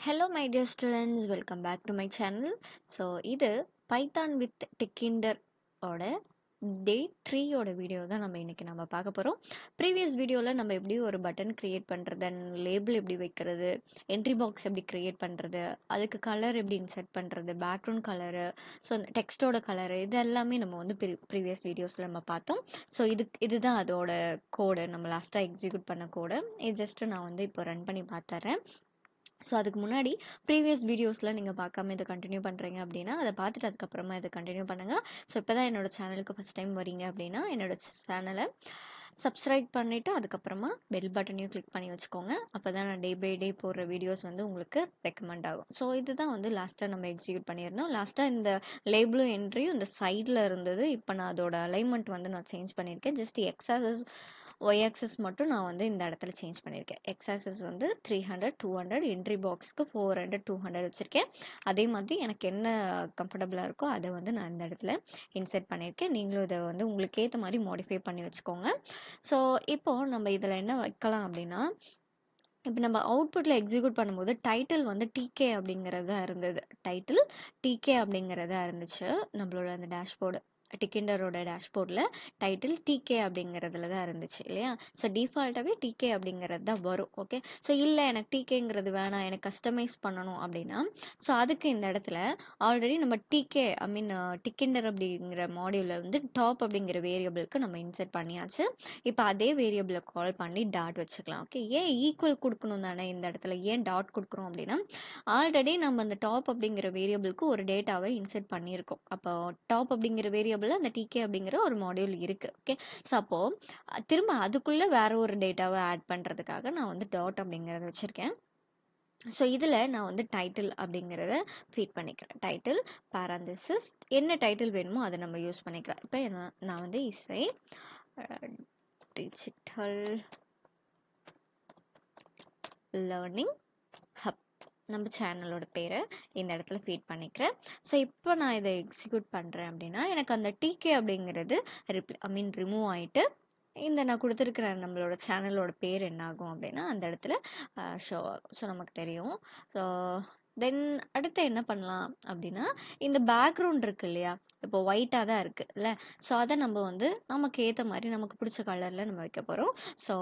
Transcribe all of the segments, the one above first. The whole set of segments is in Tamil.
Hello, my dear students. Welcome back to my channel. So, இது பைத்தான் வித் டிக்கிண்டர் ஓட டே 3 ஓட வீடியோ தான் நம்ம பார்க்க போகிறோம். ப்ரீவியஸ் வீடியோவில் நம்ம எப்படி ஒரு பட்டன் க்ரியேட் பண்ணுறது, லேபிள் எப்படி வைக்கிறது, என்ட்ரி பாக்ஸ் எப்படி க்ரியேட் பண்ணுறது, அதுக்கு கலர் எப்படி இன்செர்ட் பண்ணுறது, பேக்ரவுண்ட் கலரு, ஸோ அந்த டெக்ஸ்ட்டோட கலரு, இது எல்லாமே நம்ம வந்து ப்ரீவியஸ் வீடியோஸில் நம்ம பார்த்தோம். ஸோ இதுதான் அதோட கோடு, நம்ம லாஸ்ட்டாக எக்ஸிக்யூட் பண்ண கோடு. இது ஜஸ்ட்டு நான் வந்து இப்போ ரன் பண்ணி பார்த்துறேன். ஸோ அதுக்கு முன்னாடி ப்ரீவியஸ் வீடியோஸில் நீங்கள் பார்க்காம இதை கண்டினியூ பண்ணுறீங்க அப்படின்னா அதை பார்த்துட்டு அதுக்கப்புறமா இதை கண்டினியூ பண்ணுங்கள். ஸோ இப்போ தான் என்னோடய சேனலுக்கு ஃபஸ்ட் டைம் வரீங்க அப்படின்னா என்னோடய சேனலை சப்ஸ்கிரைப் பண்ணிவிட்டு அதுக்கப்புறமா பெல் பட்டனையும் கிளிக் பண்ணி வச்சுக்கோங்க. அப்போ தான் நான் டே பை டே போடுற வீடியோஸ் வந்து உங்களுக்கு ரெக்கமெண்ட் ஆகும். ஸோ இதுதான் வந்து லாஸ்ட்டாக நம்ம எக்ஸிக்யூட் பண்ணியிருந்தோம். லாஸ்ட்டாக இந்த லேபிளும் என்ட்ரியும் இந்த சைடில் இருந்தது. இப்போ நான் அதோட அலைன்மெண்ட் வந்து நான் சேஞ்ச் பண்ணியிருக்கேன். ஜஸ்ட் எக்ஸாசஸ் ஒய் ஆக்சஸ் மட்டும் நான் வந்து இந்த இடத்துல சேஞ்ச் பண்ணியிருக்கேன். எக்ஸ் ஆக்சஸ் வந்து 300 200, என்ட்ரி பாக்ஸ்க்கு 400 200 வச்சுருக்கேன். அதே மாதிரி எனக்கு என்ன கம்ஃபர்டபுளாக இருக்கோ அதை வந்து நான் இந்த இடத்துல இன்செர்ட் பண்ணியிருக்கேன். நீங்களும் இதை வந்து உங்களுக்கு ஏற்ற மாதிரி மாடிஃபை பண்ணி வச்சுக்கோங்க. ஸோ இப்போது நம்ம இதில் என்ன வைக்கலாம் அப்படின்னா, இப்போ நம்ம அவுட்புட்டில் எக்ஸிக்யூட் பண்ணும்போது டைட்டில் வந்து டிகே அப்படிங்கிறதா இருந்தது. டைட்டில் டிகே அப்படிங்கிறதா இருந்துச்சு. நம்மளோட அந்த டேஷ்போர்டு டிக்கெண்டரோட டேஷ்போர்டில் டைட்டில் டிகே அப்படிங்கிறதுல தான் இருந்துச்சு இல்லையா? ஸோ டிஃபால்ட்டாகவே டிகே அப்படிங்கிறது தான் வரும். ஓகே, ஸோ இல்லை எனக்கு டிகேங்கிறது வேணாம், எனக்கு கஸ்டமைஸ் பண்ணணும் அப்படின்னா, ஸோ அதுக்கு இந்த இடத்துல ஆல்ரெடி நம்ம டிகே டிக்கெண்டர் அப்படிங்கிற மாடியூலில் வந்து டாப் அப்படிங்கிற வேரியபிளுக்கு நம்ம இன்செர்ட் பண்ணியாச்சு. இப்போ அதே வேரியபிளை கால் பண்ணி டாட் வச்சுக்கலாம். ஓகே, ஏன் ஈக்குவல் கொடுக்கணும் தானே இந்த இடத்துல, ஏன் டாட் கொடுக்குறோம் அப்படின்னா, ஆல்ரெடி நம்ம அந்த டாப் அப்படிங்கிற வேரியபிளுக்கு ஒரு டேட்டாவை இன்செர்ட் பண்ணியிருக்கோம். அப்போ டாப் அப்படிங்கிற வேரியபிள் அந்த டிகே அப்படிங்கிற ஒரு மாடியூல் இருக்குது. ஓகே, ஸோ அப்போது திரும்ப அதுக்குள்ளே வேற ஒரு டேட்டாவை ஆட் பண்ணுறதுக்காக நான் வந்து டாட் அப்படிங்கிறத வச்சுருக்கேன். ஸோ இதில் நான் வந்து டைட்டில் அப்படிங்கிறத ஃபீட் பண்ணிக்கிறேன். டைட்டில் பேரந்திசிஸ் என்ன டைட்டில் வேணுமோ அதை நம்ம யூஸ் பண்ணிக்கலாம். இப்போ நான் வந்து இசை டிஜிட்டல் லேர்னிங் ஹப் நம்ம சேனலோட பேரை இந்த இடத்துல ஃபீட் பண்ணிக்கிறேன். ஸோ இப்போ நான் இதை எக்ஸிக்யூட் பண்ணுறேன் அப்படின்னா எனக்கு அந்த டிகே அப்படிங்கிறது ரிமூவ் ஆகிட்டு இந்த நான் கொடுத்துருக்கிற நம்மளோட சேனலோட பேர் என்ன ஆகும் அப்படின்னா அந்த இடத்துல ஷோ ஆகும். ஸோ நமக்கு தெரியும். ஸோ தென் அடுத்து என்ன பண்ணலாம் அப்படின்னா, இந்த பேக்ரவுண்ட் இருக்கு இல்லையா, இப்போ ஒயிட்டாக தான் இருக்குது இல்லை, ஸோ அதை நம்ம வந்து நமக்கு ஏற்ற மாதிரி நமக்கு பிடிச்ச கலரில் நம்ம வைக்க போகிறோம். ஸோ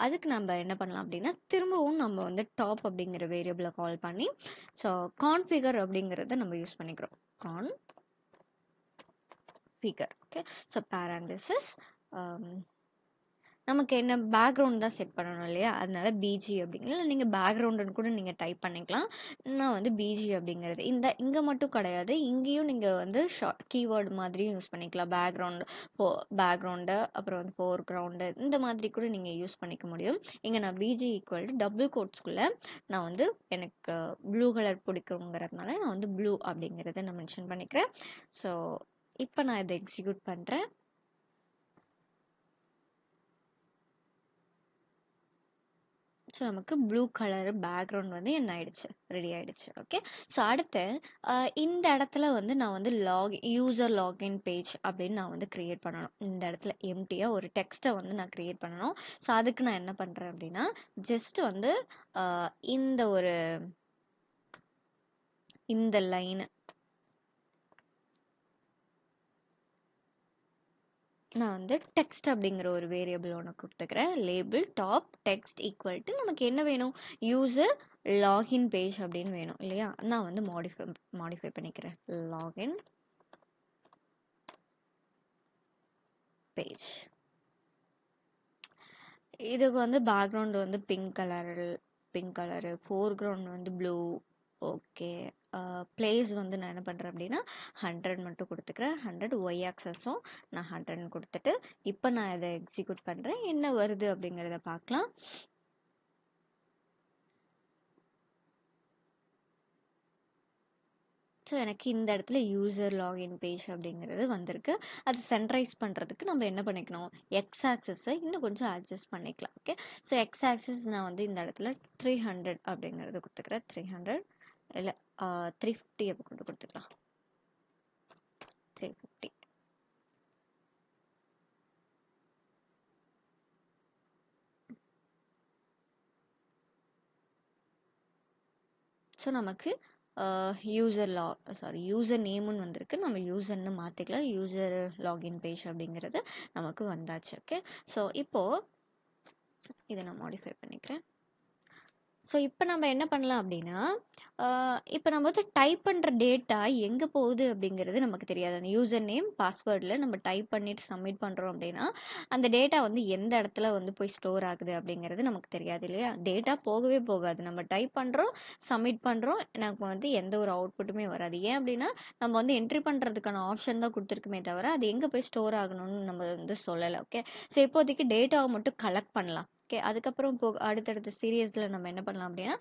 அதுக்கு நம்ம என்ன பண்ணலாம் அப்படின்னா, திரும்பவும் நம்ம வந்து டாப் அப்படிங்கிற வேரியபிளை கால் பண்ணி ஸோ கான்ஃபிகர் அப்படிங்கிறத நம்ம யூஸ் பண்ணிக்கிறோம். கான்ஃபிகர். ஓகே, ஸோ பேரந்திசிஸ் நமக்கு என்ன பேக்ரவுண்ட் தான் செட் பண்ணணும் இல்லையா, அதனால பிஜி அப்படிங்கிறது நீங்கள் பேக்ரவுண்டுன்னு கூட நீங்கள் டைப் பண்ணிக்கலாம். நான் வந்து பிஜி அப்படிங்கிறது இங்கே மட்டும் கிடையாது, இங்கேயும் நீங்கள் வந்து கீவேர்டு மாதிரியும் யூஸ் பண்ணிக்கலாம். பேக்ரவுண்டு அப்புறம் வந்து ஃபோர் கிரவுண்டு இந்த மாதிரி கூட நீங்கள் யூஸ் பண்ணிக்க முடியும். இங்கே நான் பிஜி ஈக்குவல் டு டபுள் கோட்ஸ்குள்ளே நான் வந்து எனக்கு ப்ளூ கலர் பிடிக்குங்கிறதுனால நான் வந்து ப்ளூ அப்படிங்கிறத நான் மென்ஷன் பண்ணிக்கிறேன். ஸோ இப்போ நான் இதை எக்ஸிக்யூட் பண்ணுறேன். ஸோ நமக்கு ப்ளூ கலர் பேக்ரவுண்ட் வந்து என்ன ஆயிடுச்சு, ரெடி ஆயிடுச்சு. ஓகே, ஸோ அடுத்து இந்த இடத்துல வந்து நான் வந்து யூசர் லாகின் பேஜ் அப்படின்னு நான் வந்து க்ரியேட் பண்ணணும். இந்த இடத்துல எம்டியாக ஒரு டெக்ஸ்ட்டை வந்து நான் க்ரியேட் பண்ணணும். ஸோ அதுக்கு நான் என்ன பண்ணுறேன் அப்படின்னா, ஜஸ்ட் வந்து இந்த லைன் நான் வந்து டெக்ஸ்ட் அப்படிங்கிற ஒரு வேரியபிள் ஒன்று கொடுத்துக்கிறேன். Label top text equal to நமக்கு என்ன வேணும், யூசர் லாகின் பேஜ் அப்படின்னு வேணும் இல்லையா. நான் வந்து மாடிஃபை பண்ணிக்கிறேன். Login page. இதுக்கு வந்து பேக்ரவுண்ட் வந்து பிங்க் கலரு, ஃபோர்க்ரவுண்ட் வந்து ப்ளூ. ஓகே, பிளேஸ் வந்து நான் என்ன பண்ணுறேன் அப்படின்னா 100 மட்டும் கொடுத்துக்கிறேன். 100 ஒய் ஆக்சஸும் நான் 100 கொடுத்துட்டு இப்போ நான் இதை எக்ஸிக்யூட் பண்ணுறேன். என்ன வருது அப்படிங்கிறத பார்க்கலாம். ஸோ எனக்கு இந்த இடத்துல யூசர் லாகின் பேஜ் அப்படிங்கிறது வந்திருக்கு. அது சென்ட்ரைஸ் பண்ணுறதுக்கு நம்ம என்ன பண்ணிக்கணும், எக்ஸ் ஆக்சஸை இன்னும் கொஞ்சம் அட்ஜஸ்ட் பண்ணிக்கலாம். ஓகே, ஸோ எக்ஸ் ஆக்சஸ் நான் வந்து இந்த இடத்துல 300 அப்படிங்கிறது கொடுத்துக்கிறேன். 300 இல்லை 350 அப்போ கொடுத்துக்கலாம். 350. ஸோ நமக்கு யூசர் யூசர் நேம்னு வந்திருக்கு. நம்ம யூசர்னு மாற்றிக்கலாம். யூசர் லாகின் பேஜ் அப்படிங்கிறது நமக்கு வந்தாச்சு. ஓகே, ஸோ இப்போது இதை நான் மாடிஃபை பண்ணிக்கிறேன். ஸோ இப்போ நம்ம என்ன பண்ணலாம் அப்படின்னா, இப்போ நம்ம வந்து டைப் பண்ணுற டேட்டா எங்கே போகுது அப்படிங்கிறது நமக்கு தெரியாது. அந்த யூசர் நேம் பாஸ்வேர்டில் நம்ம டைப் பண்ணிட்டு சப்மிட் பண்ணுறோம் அப்படின்னா, அந்த டேட்டா வந்து எந்த இடத்துல வந்து போய் ஸ்டோர் ஆகுது அப்படிங்கிறது நமக்கு தெரியாது இல்லையா? டேட்டா போகவே போகாது. நம்ம டைப் பண்ணுறோம், சப்மிட் பண்ணுறோம், நமக்கு வந்து எந்த ஒரு அவுட்புட்டுமே வராது. ஏன் அப்படின்னா, நம்ம வந்து என்ட்ரி பண்ணுறதுக்கான ஆப்ஷன் தான் கொடுத்துருக்குமே தவிர, அது எங்கே போய் ஸ்டோர் ஆகணும்னு நம்ம வந்து சொல்லலை. ஓகே, ஸோ இப்போதைக்கு டேட்டாவை மட்டும் கலெக்ட் பண்ணலாம். ஓகே, அதுக்கப்புறம் அடுத்தடுத்த சீரியஸில் நம்ம என்ன பண்ணலாம் அப்படின்னா,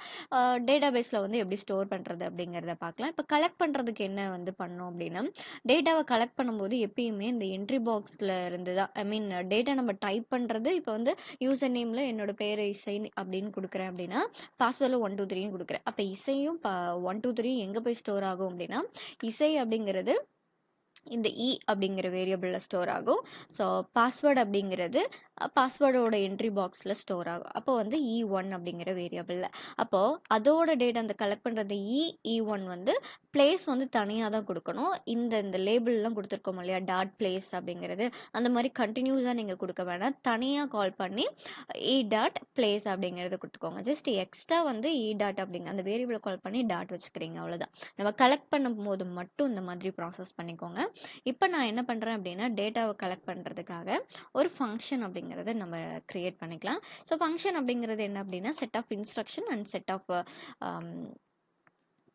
டேட்டாபேஸில் வந்து எப்படி ஸ்டோர் பண்ணுறது அப்படிங்கிறத பார்க்கலாம். இப்போ கலெக்ட் பண்ணுறதுக்கு என்ன வந்து பண்ணோம் அப்படின்னா, டேட்டாவை கலெக்ட் பண்ணும்போது எப்பயுமே இந்த என்ட்ரி பாக்ஸில் இருந்து தான், ஐ மீன் டேட்டா நம்ம டைப் பண்ணுறது, இப்போ வந்து யூசர் நேமில் என்னோட பேர் இசை அப்படின்னு கொடுக்குறேன் அப்படின்னா, பாஸ்வேர்டில் 1 2 3ன்னு கொடுக்குறேன். அப்போ இசையும் 1 2 3 எங்கே போய் ஸ்டோர் ஆகும் அப்படின்னா, இசை அப்படிங்கிறது இந்த அப்படிங்கிற வேரியபிளில் ஸ்டோர் ஆகும். ஸோ பாஸ்வேர்டு அப்படிங்கிறது பாஸ்வேர்டோட என்ட்ரி பாக்ஸில் ஸ்டோர் ஆகும். அப்போ வந்து E1 அப்படிங்கிற வேரியபிளில். அப்போது அதோட டேட்டா அந்த கலெக்ட் பண்ணுறது E1 வந்து பிளேஸ் வந்து தனியாக தான் கொடுக்கணும். இந்த லேபிள்லாம் கொடுத்துருக்கோம் இல்லையா, டாட் பிளேஸ் அப்படிங்கிறது, அந்த மாதிரி கண்டினியூஸாக நீங்கள் கொடுக்க வேணாம். தனியாக கால் பண்ணி டாட் பிளேஸ் அப்படிங்கிறது கொடுத்துக்கோங்க. ஜஸ்ட் எக்ஸ்ட்ரா வந்து டாட் அப்படிங்க அந்த வேரியபிளை கால் பண்ணி டாட் வச்சுக்கிறீங்க, அவ்வளோதான். நம்ம கலெக்ட் பண்ணும் போது மட்டும் இந்த மாதிரி ப்ராசஸ் பண்ணிக்கோங்க. இப்போ நான் என்ன பண்ணுறேன் அப்படின்னா, டேட்டாவை கலெக்ட் பண்ணுறதுக்காக ஒரு ஃபங்க்ஷன் அப்படிங்கிறத நம்ம கிரியேட் பண்ணிக்கலாம். ஸோ ஃபங்க்ஷன் அப்படிங்கிறது என்ன அப்படின்னா, set of instruction and set of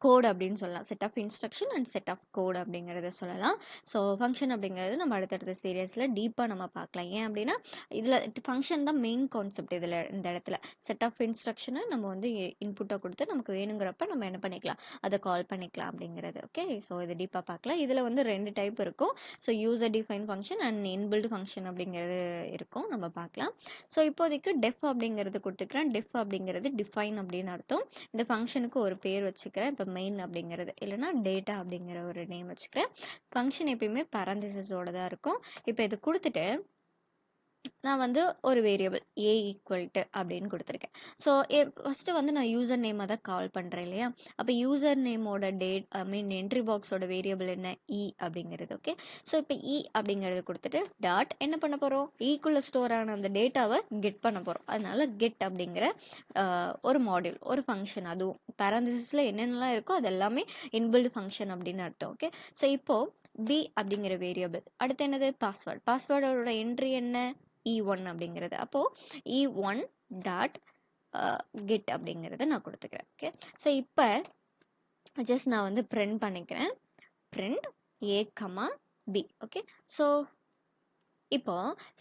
code அப்படின்னு சொல்லலாம். Set of instruction and set of code அப்படிங்கிறத சொல்லலாம். ஸோ ஃபங்க்ஷன் அப்படிங்கிறது நம்ம அடுத்தடுத்த சீரியஸில் டீப்பாக நம்ம பார்க்கலாம். ஏன் அப்படின்னா, இதில் ஃபங்க்ஷன் தான் மெயின் கான்செப்ட். இந்த இடத்துல செட் ஆஃப் இன்ஸ்ட்ரக்ஷனை நம்ம வந்து இன்புட்டாக கொடுத்து நமக்கு வேணுங்கிறப்ப நம்ம என்ன பண்ணிக்கலாம், அதை கால் பண்ணிக்கலாம் அப்படிங்கிறது. ஓகே, ஸோ இது டீப்பாக பார்க்கலாம். இதில் வந்து 2 டைப் இருக்கும். So user define function and inbuilt function அப்படிங்கிறது இருக்கும், நம்ம பார்க்கலாம். ஸோ இப்போதைக்கு டெஃப் அப்படிங்கிறது கொடுத்துக்கிறேன். டெஃப் அப்படிங்கிறது டிஃபைன் அப்படின்னு அர்த்தம். இந்த ஃபங்க்ஷனுக்கு ஒரு பேர் வச்சுக்கிறேன். இப்போ மெயின் அப்படிங்கிறது, இல்லைனா டேட்டா அப்படிங்கிற ஒரு நேம் வச்சுக்கிறேன். ஃபங்க்ஷன் எப்பயுமே பேரந்திசிஸோட தான் இருக்கும். இப்போ இது கொடுத்துட்டு நான் வந்து ஒரு வேரியபிள் ஏ ஈக்குவல் டு அப்படின்னு கொடுத்துருக்கேன். ஸோ ஃபஸ்ட்டு வந்து நான் யூசர் நேமை தான் கால் பண்ணுறேன் இல்லையா? அப்போ யூசர் நேமோட ஐ மீன் என்ட்ரி பாக்ஸோட வேரியபிள் என்ன, அப்படிங்கிறது. ஓகே, ஸோ இப்போ அப்படிங்கிறது கொடுத்துட்டு டாட் என்ன பண்ண போகிறோம், ஈக்குள்ள ஸ்டோர் ஆன அந்த டேட்டாவை கெட் பண்ண போகிறோம். அதனால கெட் அப்படிங்கிற ஒரு மாடியூல், ஒரு ஃபங்க்ஷன், அதுவும் பேரந்திசிஸில் என்னென்னலாம் இருக்கோ அது எல்லாமே இன்பில்ட் ஃபங்க்ஷன் அப்படின்னு அர்த்தம். ஓகே, ஸோ இப்போது பி அப்படிங்கிற வேரியபிள், அடுத்து என்னது பாஸ்வேர்டோட என்ட்ரி என்ன, E1 அப்படிங்கிறது. அப்போது E1 டாட் கெட் அப்படிங்கிறத நான் கொடுத்துக்கிறேன். ஓகே, ஸோ இப்போ ஜஸ்ட் நான் வந்து பிரிண்ட் பண்ணிக்கிறேன். Print A, B. Okay, so இப்போ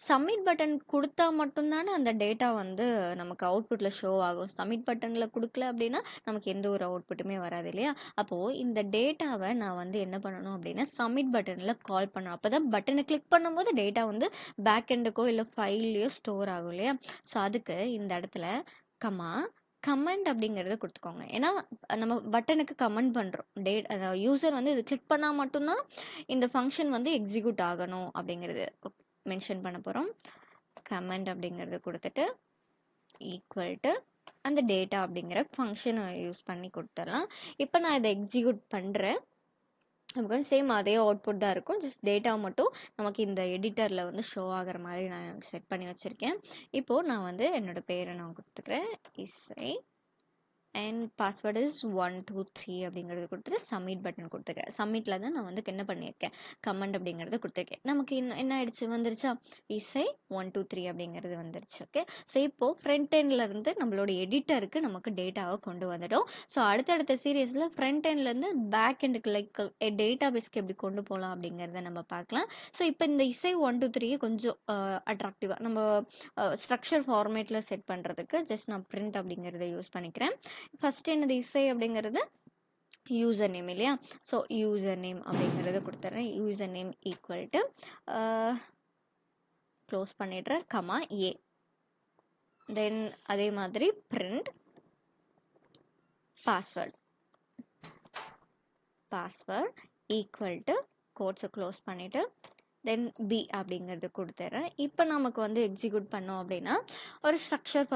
சப்மிட் பட்டன் கொடுத்தா மட்டும்தானே அந்த டேட்டா வந்து நமக்கு அவுட்புட்டில் ஷோ ஆகும். சப்மிட் பட்டனில் கொடுக்கல அப்படின்னா நமக்கு எந்த ஒரு அவுட்புட்டுமே வராது இல்லையா? அப்போது இந்த டேட்டாவை நான் வந்து என்ன பண்ணணும் அப்படின்னா, சப்மிட் பட்டனில் கால் பண்ணணும். அப்போ தான் பட்டனை கிளிக் பண்ணும்போது டேட்டா வந்து பேக் எண்டுக்கோ இல்லை ஃபைல்லையோ ஸ்டோர் ஆகும் இல்லையா? ஸோ அதுக்கு இந்த இடத்துல கமெண்ட் அப்படிங்கிறத கொடுத்துக்கோங்க. ஏன்னா நம்ம பட்டனுக்கு கமெண்ட் பண்ணுறோம். யூசர் வந்து இது கிளிக் பண்ணால் மட்டும்தான் இந்த ஃபங்க்ஷன் வந்து எக்ஸிக்யூட் ஆகணும் அப்படிங்கிறது மென்ஷன் பண்ண போகிறோம். கமெண்ட் அப்படிங்கிறது கொடுத்துட்டு ஈக்குவல் டு அந்த டேட்டா அப்படிங்கிற ஃபங்க்ஷனை யூஸ் பண்ணி கொடுத்துடலாம். இப்போ நான் இதை எக்ஸிக்யூட் பண்ணுறேன். நமக்கு வந்து சேம் அதே அவுட்புட் தான் இருக்கும். ஜஸ்ட் டேட்டா மட்டும் நமக்கு இந்த எடிட்டரில் வந்து ஷோ ஆகிற மாதிரி நான் செட் பண்ணி வச்சுருக்கேன். இப்போது நான் வந்து என்னோடய பேரை நான் கொடுத்துக்கிறேன், இசை, அண்ட் பாஸ்வேர்டு இஸ் 1 2 3 அப்படிங்கிறது கொடுத்துட்டு சப்மிட் பட்டன் கொடுத்துருக்கேன். சப்மிட்டில் தான் நான் வந்து என்ன பண்ணியிருக்கேன், கமெண்ட் அப்படிங்கிறத கொடுத்துருக்கேன். நமக்கு என்ன ஆயிடுச்சு, வந்துருச்சா, இசை 1 2 3 அப்படிங்கிறது வந்துருச்சு. ஓகே, ஸோ இப்போது ஃப்ரண்ட் எண்ட்லேருந்து நம்மளோட எடிட்டருக்கு நமக்கு டேட்டாவை கொண்டு வந்துட்டோம். ஸோ அடுத்தடுத்த சீரியஸில் ஃப்ரண்ட் எண்ட்லேருந்து பேக் எண்டுக்கு லைக் டேட்டா பேஸ்க்கு எப்படி கொண்டு போகலாம் அப்படிங்கிறத நம்ம பார்க்கலாம். ஸோ இப்போ இந்த இசை 1 2 3 கொஞ்சம் அட்ராக்டிவாக நம்ம ஸ்ட்ரக்சர் ஃபார்மேட்டில் செட் பண்ணுறதுக்கு ஜஸ்ட் நான் பிரிண்ட் அப்படிங்கிறத யூஸ் பண்ணிக்கிறேன். ஃபர்ஸ்ட் என்னது, இசை அப்படிங்கிறது யூசர் நேம் இல்லையா? ஸோ யூசர் நேம் அப்படிங்கிறத கொடுத்துட்றேன். User name equal to close பண்ணிடுறேன், ஏ. தென் அதே மாதிரி பிரிண்ட் பாஸ்வேர்ட் ஈக்குவல் டு கோட்ஸை க்ளோஸ் பண்ணிவிட்டு தென் பி அப்படிங்கிறது கொடுத்துட்றேன். இப்போ நமக்கு வந்து எக்ஸிக்யூட் பண்ணோம் அப்படின்னா ஒரு ஸ்ட்ரக்சர்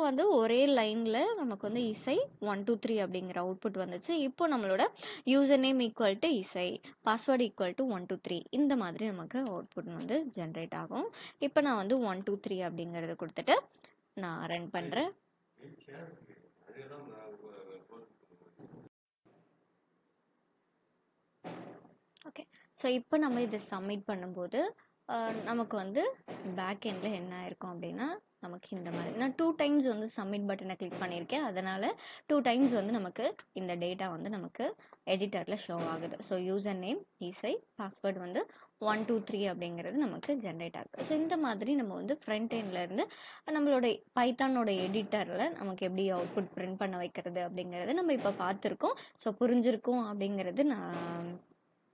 வந்து ஒரே லைனில் நமக்கு வந்து இசை 1 2 3 அப்படிங்கிற அவுட்புட் வந்துச்சு. இப்போ நம்மளோட யூசர் நேம் ஈக்குவல் டு இசை, பாஸ்வேர்டு ஈக்குவல் டு 1 2 3 இந்த மாதிரி நமக்கு அவுட்புட் வந்து ஜென்ரேட் ஆகும். இப்போ நான் வந்து 1 2 3 அப்படிங்கிறத கொடுத்துட்டு நான் ரன் பண்ணுறேன். ஓகே. ஸோ இப்போ நம்ம இதை சப்மிட் பண்ணும்போது நமக்கு வந்து பேக் எண்டில் என்ன ஆயிருக்கும் அப்படின்னா நமக்கு இந்த மாதிரி நான் 2 டைம்ஸ் வந்து சப்மிட் பட்டனை கிளிக் பண்ணியிருக்கேன். அதனால் 2 டைம்ஸ் வந்து நமக்கு இந்த டேட்டா வந்து நமக்கு எடிட்டரில் ஷோ ஆகுது. ஸோ யூசர் நேம் இசை, பாஸ்வேர்டு வந்து 1 2 3 அப்படிங்கிறது நமக்கு ஜென்ரேட் ஆகுது. ஸோ இந்த மாதிரி நம்ம வந்து ஃப்ரண்ட் எண்ட்லேருந்து நம்மளோட பைத்தானோட எடிட்டரில் நமக்கு எப்படி அவுட்புட் பிரிண்ட் பண்ண வைக்கிறது அப்படிங்கிறத நம்ம இப்போ பார்த்துருக்கோம். ஸோ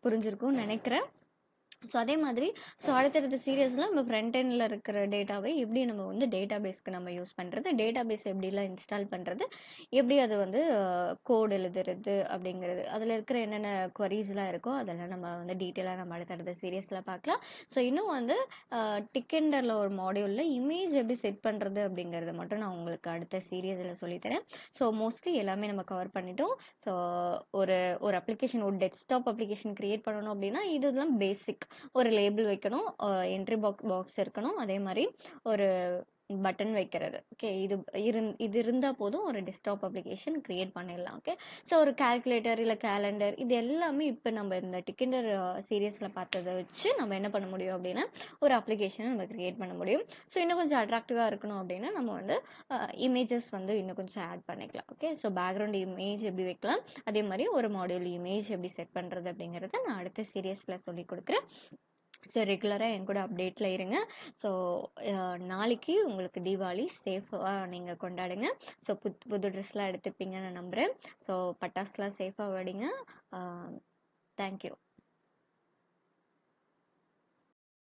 புரிஞ்சிருக்கும்னு நினைக்கிறேன். ஸோ அதே மாதிரி அடுத்தடுத்த சீரியஸில் நம்ம ஃப்ரண்ட் எண்டில் இருக்கிற டேட்டாவை எப்படி நம்ம வந்து டேட்டா பேஸ்க்கு நம்ம யூஸ் பண்ணுறது, டேட்டா பேஸ் எப்படிலாம் இன்ஸ்டால் பண்ணுறது, எப்படி அது வந்து கோட் எழுதுறது அப்படிங்கிறது, அதில் இருக்கிற என்னென்ன குவரிஸ்லாம் இருக்கோ அதெல்லாம் நம்ம வந்து டீட்டெயிலாக நம்ம அடுத்தடுத்த சீரியஸில் பார்க்கலாம். ஸோ இன்னும் வந்து டிக்கெண்டரில் ஒரு மாடியூலில் இமேஜ் எப்படி செட் பண்ணுறது அப்படிங்கிறத மட்டும் நான் உங்களுக்கு அடுத்த சீரியஸில் சொல்லித்தரேன். ஸோ மோஸ்ட்லி எல்லாமே நம்ம கவர் பண்ணிட்டோம். ஸோ ஒரு ஒரு அப்ளிகேஷன், ஒரு டெஸ்க்டாப் அப்ளிகேஷன் க்ரியேட் பண்ணணும் அப்படின்னா இதுதான் பேசிக். ஒரு லேபிள் வைக்கணும், என்ட்ரி பாக்ஸ் இருக்கணும், அதே மாதிரி ஒரு பட்டன் வைக்கிறது. ஓகே, இது இருந்தால் போதும் ஒரு டெஸ்க்டாப் அப்ளிகேஷன் க்ரியேட் பண்ணிடலாம். ஓகே, ஸோ ஒரு கால்குலேட்டர் இல்லை கேலண்டர் இது எல்லாமே இப்போ நம்ம இந்த டிக்கெண்டர் சீரியஸில் பார்த்ததை வச்சு நம்ம என்ன பண்ண முடியும் அப்படின்னா ஒரு அப்ளிகேஷனை நம்ம க்ரியேட் பண்ண முடியும். ஸோ இன்னும் கொஞ்சம் அட்ராக்டிவாக இருக்கணும் அப்படின்னா நம்ம வந்து இமேஜஸ் வந்து இன்னும் கொஞ்சம் ஆட் பண்ணிக்கலாம். ஓகே, ஸோ பேக்ரவுண்ட் இமேஜ் எப்படி வைக்கலாம், அதே மாதிரி ஒரு மாடியூல் இமேஜ் எப்படி செட் பண்ணுறது அப்படிங்கிறத நான் அடுத்த சீரியஸில் சொல்லி கொடுக்குறேன். ஸோ ரெகுலராக என் கூட அப்டேட்டில் இருங்க. ஸோ நாளைக்கு உங்களுக்கு தீபாவளி சேஃபாக நீங்கள் கொண்டாடுங்க. ஸோ புது ட்ரெஸ்லாம் எடுத்துப்பீங்கன்னு நான் நம்புகிறேன். ஸோ பட்டாசுலாம் சேஃபாக வெடிங்க. தேங்க்யூ.